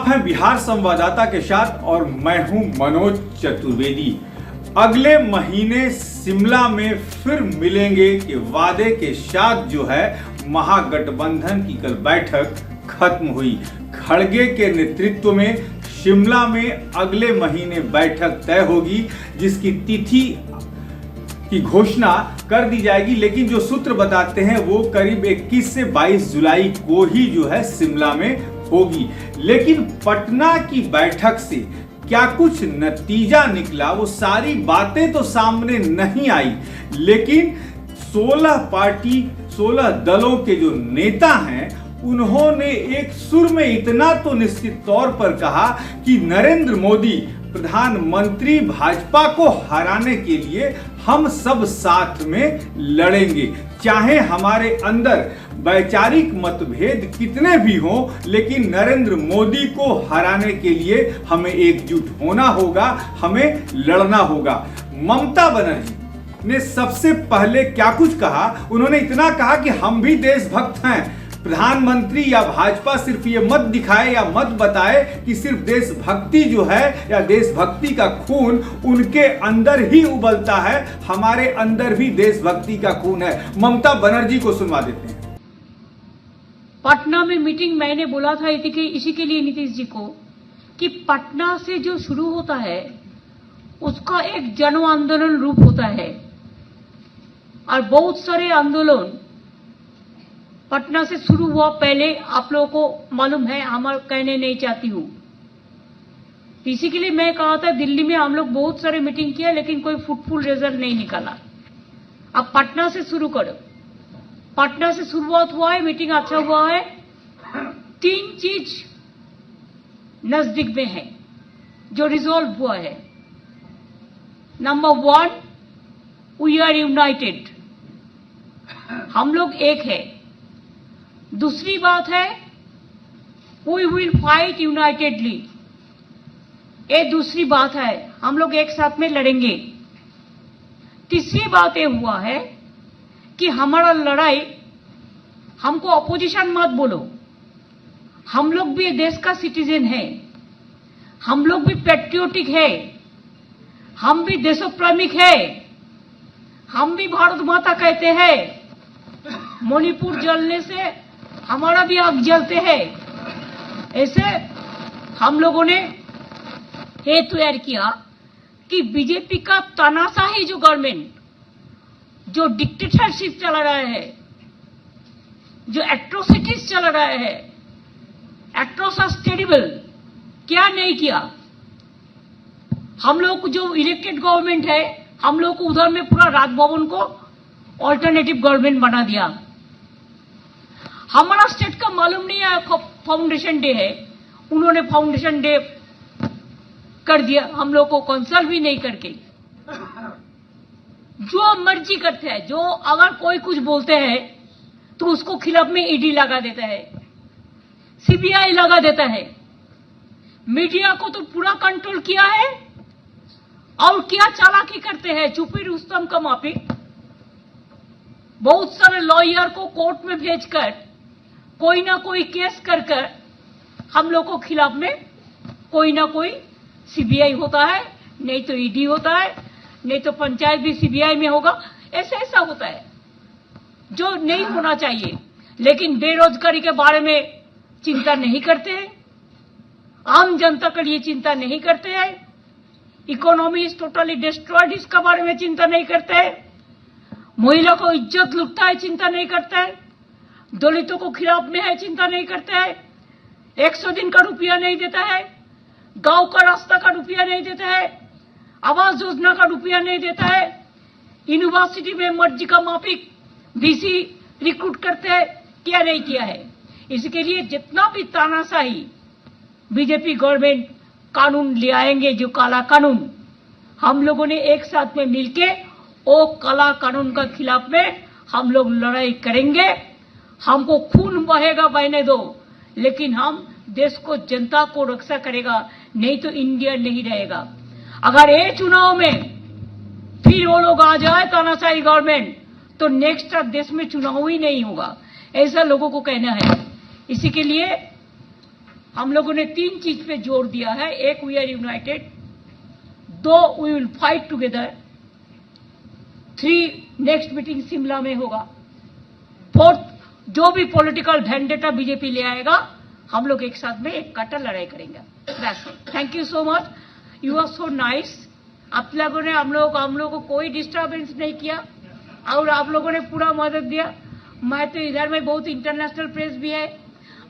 हैं बिहार संवाददाता के साथ और मैं हूं मनोज चतुर्वेदी। अगले महीने शिमला में फिर मिलेंगे कि वादे के साथ जो है महागठबंधन की कल बैठक खत्म हुई। खड़गे के नेतृत्व में शिमला में अगले महीने बैठक तय होगी, जिसकी तिथि की घोषणा कर दी जाएगी। लेकिन जो सूत्र बताते हैं वो करीब 21 से 22 जुलाई को ही जो है शिमला में होगी। लेकिन पटना की बैठक से क्या कुछ नतीजा निकला, वो सारी बातें तो सामने नहीं आई। लेकिन 16 दलों के जो नेता हैं उन्होंने एक सुर में इतना तो निश्चित तौर पर कहा कि नरेंद्र मोदी प्रधानमंत्री, भाजपा को हराने के लिए हम सब साथ में लड़ेंगे। चाहे हमारे अंदर वैचारिक मतभेद कितने भी हों, लेकिन नरेंद्र मोदी को हराने के लिए हमें एकजुट होना होगा, हमें लड़ना होगा। ममता बनर्जी ने सबसे पहले क्या कुछ कहा, उन्होंने इतना कहा कि हम भी देशभक्त हैं। प्रधानमंत्री या भाजपा सिर्फ ये मत दिखाए या मत बताए कि सिर्फ देशभक्ति जो है या देशभक्ति का खून उनके अंदर ही उबलता है, हमारे अंदर भी देशभक्ति का खून है। ममता बनर्जी को सुनवा देते हैं। पटना में मीटिंग मैंने बोला था इसी के लिए नीतीश जी को कि पटना से जो शुरू होता है उसका एक जन आंदोलन रूप होता है, और बहुत सारे आंदोलन पटना से शुरू हुआ। पहले आप लोगों को मालूम है, हम कहने नहीं चाहती हूं। इसी के लिए मैं कहा था दिल्ली में हम लोग बहुत सारे मीटिंग किया, लेकिन कोई फ्रूटफुल रिजल्ट नहीं निकाला। अब पटना से शुरू करो। पटना से शुरुआत हुआ है, मीटिंग अच्छा हुआ है। 3 चीज नजदीक में है जो रिजॉल्व हुआ है। नंबर 1, वी आर यूनाइटेड, हम लोग एक है। दूसरी बात है, वी विल फाइट यूनाइटेडली, ये दूसरी बात है, हम लोग एक साथ में लड़ेंगे। तीसरी बात ये हुआ है कि हमारा लड़ाई, हमको अपोजिशन मत बोलो, हम लोग भी देश का सिटीजन है, हम लोग भी पैट्रियोटिक है, हम भी देशप्रेमिक है, हम भी भारत माता कहते हैं। मणिपुर जलने से हमारा भी आग जलते हैं। ऐसे हम लोगों ने ये तैयार किया कि बीजेपी का तानाशाही जो गवर्नमेंट, जो डिक्टेटरशिप चला रहा है, जो एट्रोसिटीज चला रहा है, एट्रोसस टेरिबल, क्या नहीं किया। हम लोग जो इलेक्टेड गवर्नमेंट है, हम लोग को उधर में पूरा राजभवन को ऑल्टरनेटिव गवर्नमेंट बना दिया। हमारा स्टेट का मालूम नहीं है फाउंडेशन डे है, उन्होंने फाउंडेशन डे कर दिया, हम लोग को कंसल्ट भी नहीं करके। जो मर्जी करते हैं, जो अगर कोई कुछ बोलते हैं तो उसको खिलाफ में ईडी लगा देता है, सीबीआई लगा देता है। मीडिया को तो पूरा कंट्रोल किया है। और क्या चालाकी करते हैं, छुपी रुस्तम का माफिक, बहुत सारे लॉयर को कोर्ट में भेजकर कोई ना कोई केस कर हम लोग को खिलाफ में कोई ना कोई सीबीआई होता है, नहीं तो ईडी होता है, नहीं तो पंचायत भी सीबीआई में होगा। ऐसा होता है जो नहीं होना चाहिए। लेकिन बेरोजगारी के बारे में चिंता नहीं करते हैं, आम जनता के लिए चिंता नहीं करते हैं, इकोनॉमी इज टोटली डिस्ट्रॉयड, इसका बारे में चिंता नहीं करते हैं, महिला को इज्जत लुटता है, चिंता नहीं करता है, दलितों को खिलाफ में है, चिंता नहीं करता है, 100 दिन का रुपया नहीं देता है, गांव का रास्ता का रुपया नहीं देता है, आवास योजना का रुपया नहीं देता है, यूनिवर्सिटी में मर्जी का माफिक बीसी रिक्रूट करते हैं, क्या नहीं किया है। इसके लिए जितना भी तानाशाही बीजेपी गवर्नमेंट कानून ले आएंगे, जो काला कानून, हम लोगों ने एक साथ में मिलके वो काला कानून का खिलाफ में हम लोग लड़ाई करेंगे। हमको खून बहेगा, बहने दो, लेकिन हम देश को, जनता को रक्षा करेगा, नहीं तो इंडिया नहीं रहेगा। अगर ये चुनाव में फिर वो लोग आ जाए तानाशाही गवर्नमेंट, तो नेक्स्ट देश में चुनाव ही नहीं होगा, ऐसा लोगों को कहना है। इसी के लिए हम लोगों ने 3 चीज पे जोर दिया है। एक, we are united. 2, we will fight together. 3, next meeting Shimla में होगा। 4, जो भी पॉलिटिकल वेंडेटा बीजेपी ले आएगा, हम लोग एक साथ में एक कट्टर लड़ाई करेंगे। Thank you so much, you are so nice. आप लोगों ने हम लोगों को कोई डिस्टर्बेंस नहीं किया और आप लोगों ने पूरा मदद दिया। मैं तो इधर में बहुत इंटरनेशनल प्रेस भी है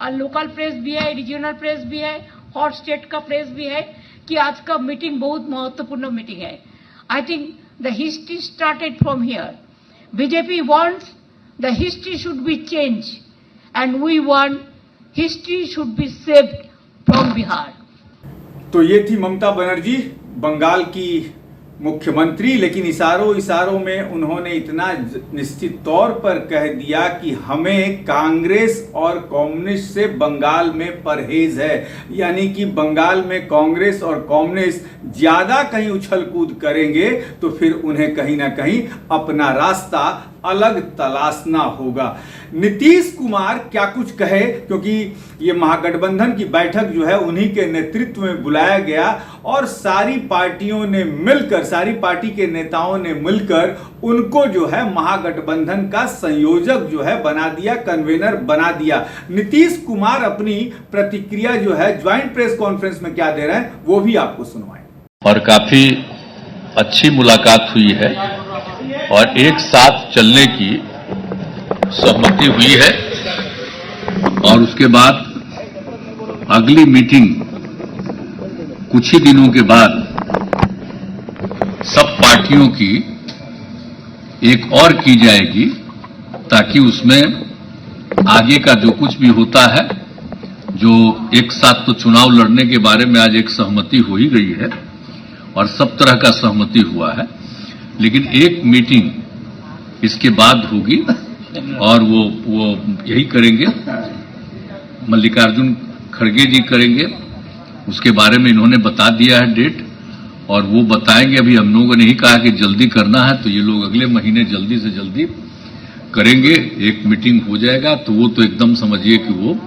और लोकल प्रेस भी है, रीजनल प्रेस भी है, हॉट स्टेट का प्रेस भी है कि आज का मीटिंग बहुत महत्वपूर्ण मीटिंग है। I think the history started from here. BJP wants the history should be change and we want history should be saved from Bihar. तो ये थी ममता बनर्जी, बंगाल की मुख्यमंत्री, लेकिन इशारों में उन्होंने इतना निश्चित तौर पर कह दिया कि हमें कांग्रेस और कम्युनिस्ट से बंगाल में परहेज है। यानी कि बंगाल में कांग्रेस और कम्युनिस्ट ज्यादा कहीं उछल कूद करेंगे तो फिर उन्हें कहीं ना कहीं अपना रास्ता अलग तलाशना होगा। नीतीश कुमार क्या कुछ कहे, क्योंकि ये महागठबंधन की बैठक जो है उन्हीं के नेतृत्व में बुलाया गया और सारी पार्टियों ने मिलकर, सारी पार्टी के नेताओं ने मिलकर उनको जो है महागठबंधन का संयोजक जो है बना दिया, कन्वेनर बना दिया। नीतीश कुमार अपनी प्रतिक्रिया जो है ज्वाइंट प्रेस कॉन्फ्रेंस में क्या दे रहे हैं वो भी आपको सुनवाएं। और काफी अच्छी मुलाकात हुई है और एक साथ चलने की सहमति हुई है और उसके बाद अगली मीटिंग कुछ ही दिनों के बाद सब पार्टियों की एक और की जाएगी ताकि उसमें आगे का जो कुछ भी होता है, जो एक साथ तो चुनाव लड़ने के बारे में आज एक सहमति हो ही गई है और सब तरह का सहमति हुआ है, लेकिन एक मीटिंग इसके बाद होगी और वो यही करेंगे, मल्लिकार्जुन खड़गे जी करेंगे। उसके बारे में इन्होंने बता दिया है डेट और वो बताएंगे। अभी हम लोगों ने ही कहा कि जल्दी करना है तो ये लोग अगले महीने जल्दी से जल्दी करेंगे, एक मीटिंग हो जाएगा। तो वो तो एकदम समझिए कि वो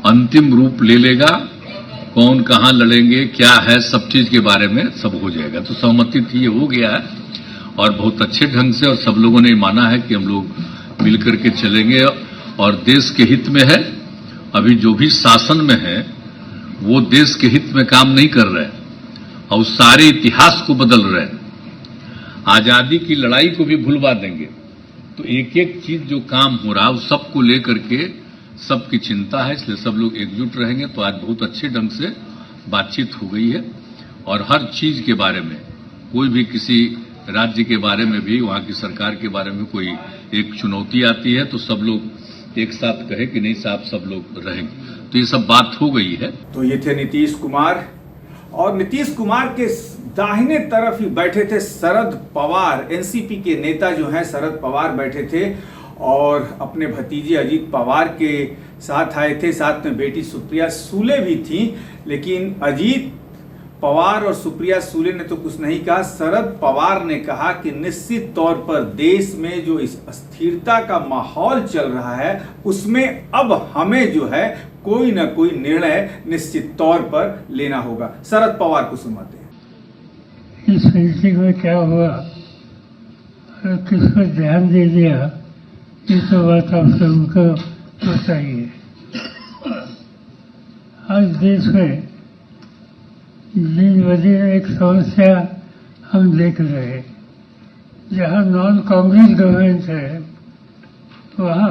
अंतिम रूप ले लेगा, कौन कहां लड़ेंगे, क्या है, सब चीज के बारे में सब हो जाएगा। तो सहमति थी, ये हो गया है और बहुत अच्छे ढंग से, और सब लोगों ने माना है कि हम लोग मिलकर के चलेंगे और देश के हित में है। अभी जो भी शासन में है वो देश के हित में काम नहीं कर रहे और सारे इतिहास को बदल रहे हैं, आजादी की लड़ाई को भी भुलवा देंगे। तो एक एक चीज जो काम हो रहा है उस सबको लेकर के सबकी चिंता है, इसलिए सब लोग एकजुट रहेंगे। तो आज बहुत अच्छे ढंग से बातचीत हो गई है और हर चीज के बारे में, कोई भी किसी राज्य के बारे में भी, वहां की सरकार के बारे में कोई एक चुनौती आती है तो सब लोग एक साथ कहे कि नहीं साहब सब लोग रहेंगे। तो ये सब बात हो गई है। तो ये थे नीतीश कुमार, और नीतीश कुमार के दाहिने तरफ ही बैठे थे शरद पवार, एनसीपी के नेता जो हैं शरद पवार बैठे थे और अपने भतीजे अजीत पवार के साथ आए थे, साथ में बेटी सुप्रिया सुले भी थी। लेकिन अजीत पवार और सुप्रिया सुले ने तो कुछ नहीं कहा। शरद पवार ने कहा कि निश्चित तौर पर देश में जो इस अस्थिरता का माहौल चल रहा है उसमें अब हमें जो है कोई ना कोई निर्णय निश्चित तौर पर लेना होगा। शरद पवार को सुनवाते हैं। इस मीटिंग में क्या हुआ और किस पर ध्यान दे दिया, ये तो बात आप सबको बताइए। आज देश में दिन ब दिन एक समस्या हम देख रहे हैं। जहाँ नॉन कांग्रेस गवर्नमेंट है वहाँ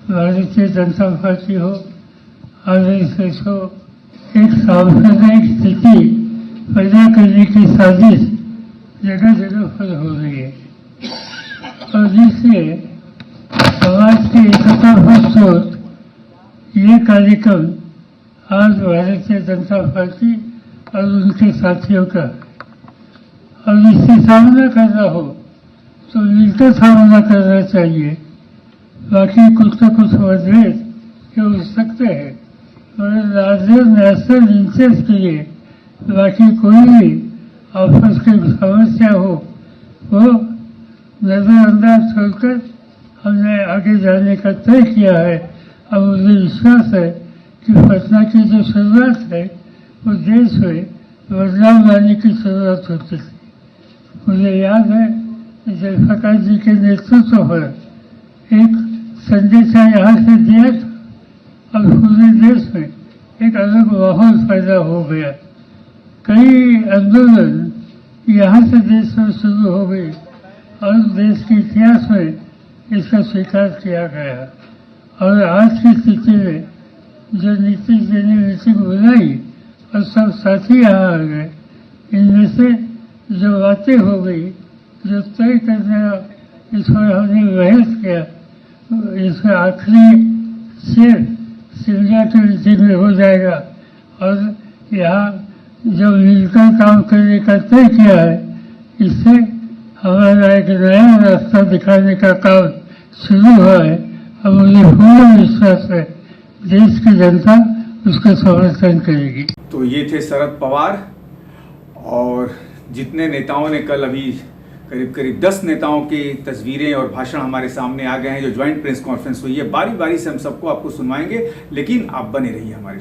भारतीय जनता पार्टी हो, आरएसएस हो, एक सांप्रदायिक स्थिति पैदा करने की साजिश जगह जगह पर हो रही है और जिससे समाज की एकता प्रस्तुत ये कार्यक्रम आज भारतीय जनता पार्टी और उनके साथियों का, और इससे सामना करना हो तो मिलकर सामना करना चाहिए। बाकी कुछ न कुछ मतभेद के हो सकते हैं और लार्जर नेशनल इंटरेस्ट के लिए बाकी कोई भी आपस की समस्या हो वो नजरअंदाज छोड़कर हमने आगे जाने का तय किया है। अब मुझे विश्वास है कि पटना की जो शुरुआत है वो देश में बदलाव लाने की शुरुआत होती थी। मुझे याद है जयप्रकाश जी के नेतृत्व पर एक संदेशा यहाँ से दिया था और पूरे देश में एक अलग माहौल पैदा हो गया। कई आंदोलन यहाँ से देश में शुरू हो गई और देश के इतिहास में इसका स्वीकार किया गया। और आज की स्थिति में जो नीतीश जी ने मीटिंग बुलाई और सब साथी यहाँ आ गए, इनमें से जो बातें हो गई, जो तय करने इस पर हमने बहस किया, इसका आखिरी शेर शिमला की मीटिंग में हो जाएगा। और यहाँ जो मिलकर काम करने का तय किया है, इससे हमारा एक नया रास्ता दिखाने का काम शुरू हुआ है। अब मुझे पूरा विश्वास है देश की जनता उसका समर्थन करेगी। तो ये थे शरद पवार, और जितने नेताओं ने कल अभी करीब 10 नेताओं की तस्वीरें और भाषण हमारे सामने आ गए हैं जो ज्वाइंट प्रेस कॉन्फ्रेंस हुई है, बारी बारी से हम सबको आपको सुनवाएंगे, लेकिन आप बने रहिए हमारे